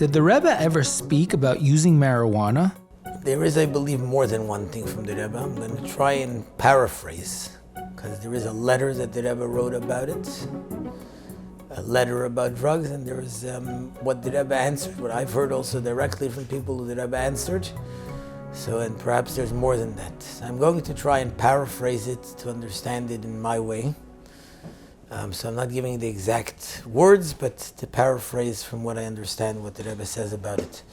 Did the Rebbe ever speak about using marijuana? There is, I believe, more than one thing from the Rebbe. I'm going to try and paraphrase, because there is a letter that the Rebbe wrote about it, a letter about drugs, and there is what the Rebbe answered, what I've heard also directly from people who the Rebbe answered. So, and perhaps there's more than that. I'm going to try and paraphrase it to understand it in my way. So I'm not giving the exact words, but to paraphrase from what I understand what the Rebbe says about it.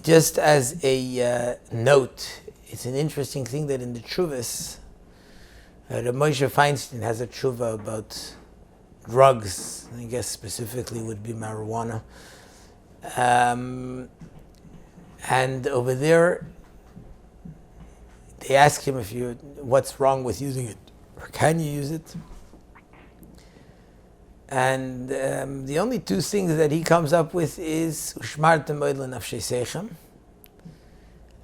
Just as a note, it's an interesting thing that in the Tshuvas, Rabbi Moshe Feinstein has a tshuva about drugs, I guess specifically would be marijuana. And over there, they ask him what's wrong with using it, or can you use it? And the only two things that he comes up with is Ushmartem oil nafshei seichem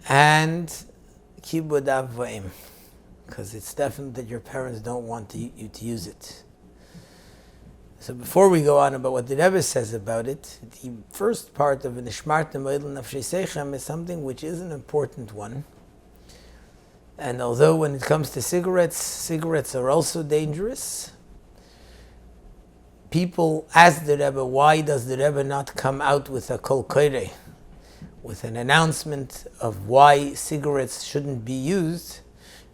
and kibud av va'im, because it's definitely that your parents don't want you to use it. So before we go on about what the Rebbe says about it, the first part of Ushmartem oil nafshei seichem is something which is an important one. And although when it comes to cigarettes are also dangerous, people ask the Rebbe, why does the Rebbe not come out with a kol koireh, with an announcement of why cigarettes shouldn't be used?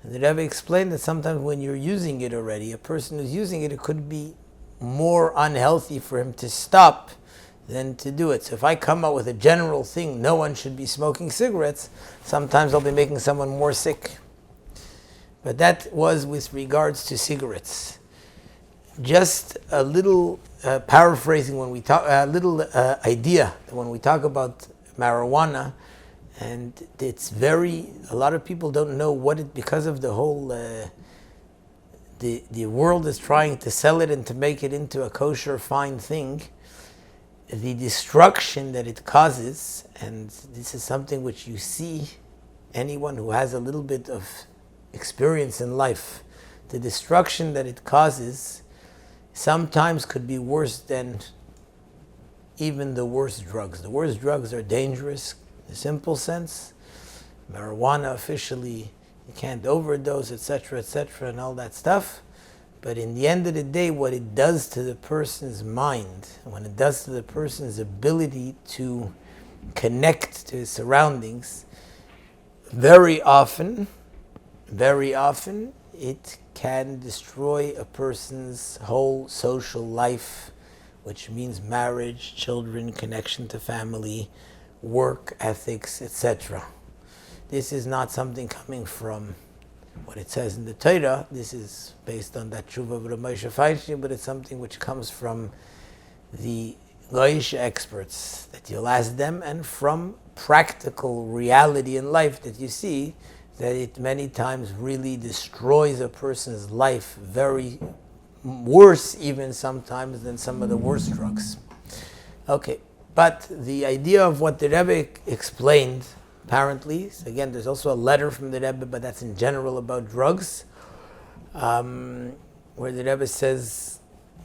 And the Rebbe explained that sometimes when you're using it already, a person who's using it, it could be more unhealthy for him to stop than to do it. So if I come out with a general thing, no one should be smoking cigarettes, sometimes I'll be making someone more sick. But that was with regards to cigarettes. Just a little paraphrasing when we talk, a little idea when we talk about marijuana, and a lot of people don't know what it, because of the whole, the world is trying to sell it and to make it into a kosher, fine thing, the destruction that it causes, and this is something which you see, anyone who has a little bit of experience in life, the destruction that it causes sometimes could be worse than even the worst drugs. The worst drugs are dangerous in the simple sense. Marijuana officially, you can't overdose, etc., and all that stuff. But in the end of the day, what it does to the person's mind, when it does to the person's ability to connect to his surroundings, very often, it can destroy a person's whole social life, which means marriage, children, connection to family, work ethics, etc. This is not something coming from what it says in the Torah. This is based on that tshuva of Rabbi Moshe Feinstein, but it's something which comes from the Goyish experts that you'll ask them, and from practical reality in life that you see that it many times really destroys a person's life, very worse even sometimes than some of the worst drugs. Okay, but the idea of what the Rebbe explained, apparently, so again, there's also a letter from the Rebbe, but that's in general about drugs, where the Rebbe says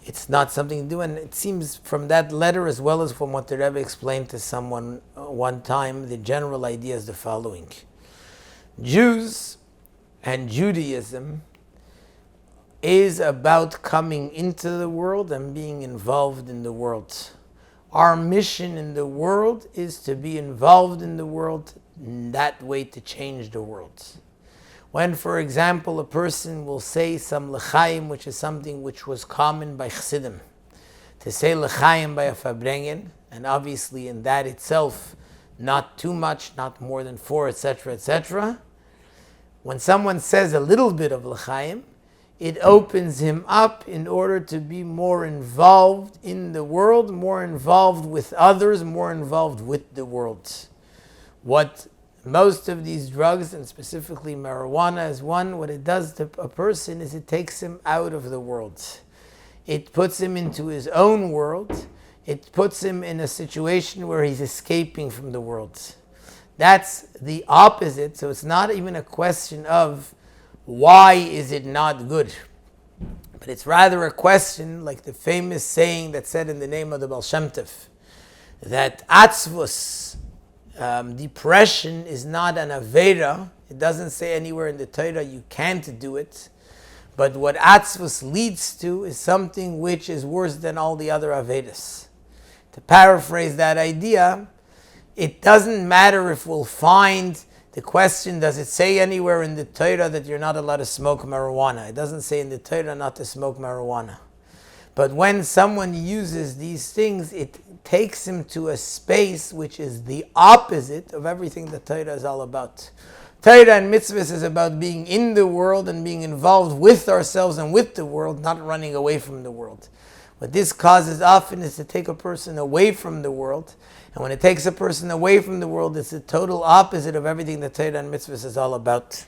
it's not something to do, and it seems from that letter as well as from what the Rebbe explained to someone one time, the general idea is the following. Jews and Judaism is about coming into the world and being involved in the world. Our mission in the world is to be involved in the world, in that way to change the world. When, for example, a person will say some l'chaim, which is something which was common by Chassidim, to say l'chaim by a farbrengen, and obviously in that itself, not too much, not more than 4, etc., when someone says a little bit of l'chaim, it opens him up in order to be more involved in the world, more involved with others, more involved with the world. What most of these drugs, and specifically marijuana is one, what it does to a person is it takes him out of the world. It puts him into his own world. It puts him in a situation where he's escaping from the world. That's the opposite, so it's not even a question of why is it not good? But it's rather a question like the famous saying that's said in the name of the Baal Shem Tov, that atzvus, depression, is not an avera. It doesn't say anywhere in the Torah you can't do it. But what atzvus leads to is something which is worse than all the other avedas. To paraphrase that idea, it doesn't matter if we'll find the question, does it say anywhere in the Torah that you're not allowed to smoke marijuana? It doesn't say in the Torah not to smoke marijuana. But when someone uses these things, it takes him to a space which is the opposite of everything the Torah is all about. Torah and mitzvahs is about being in the world and being involved with ourselves and with the world, not running away from the world. What this causes often is to take a person away from the world. And when it takes a person away from the world, it's the total opposite of everything that Torah and mitzvahs is all about.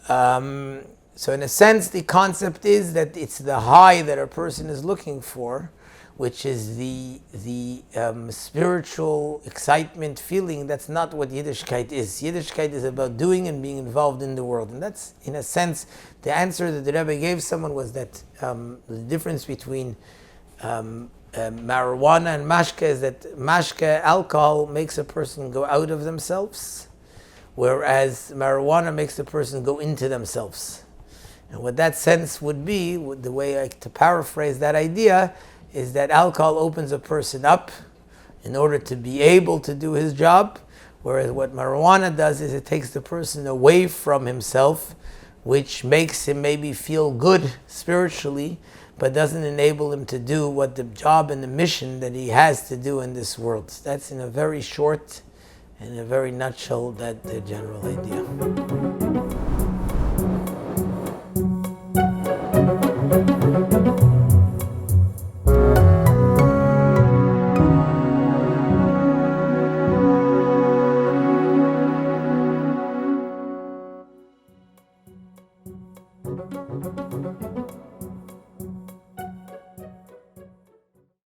So in a sense, the concept is that it's the high that a person is looking for, which is the spiritual excitement feeling. That's not what Yiddishkeit is. Yiddishkeit is about doing and being involved in the world. And that's, in a sense, the answer that the Rebbe gave someone was that the difference between marijuana and mashke is that mashke, alcohol, makes a person go out of themselves, whereas marijuana makes the person go into themselves. And what that sense would be, the way to paraphrase that idea, is that alcohol opens a person up in order to be able to do his job, whereas what marijuana does is it takes the person away from himself, which makes him maybe feel good spiritually, but doesn't enable him to do what the job and the mission that he has to do in this world. That's in a very short and a very nutshell that the general idea.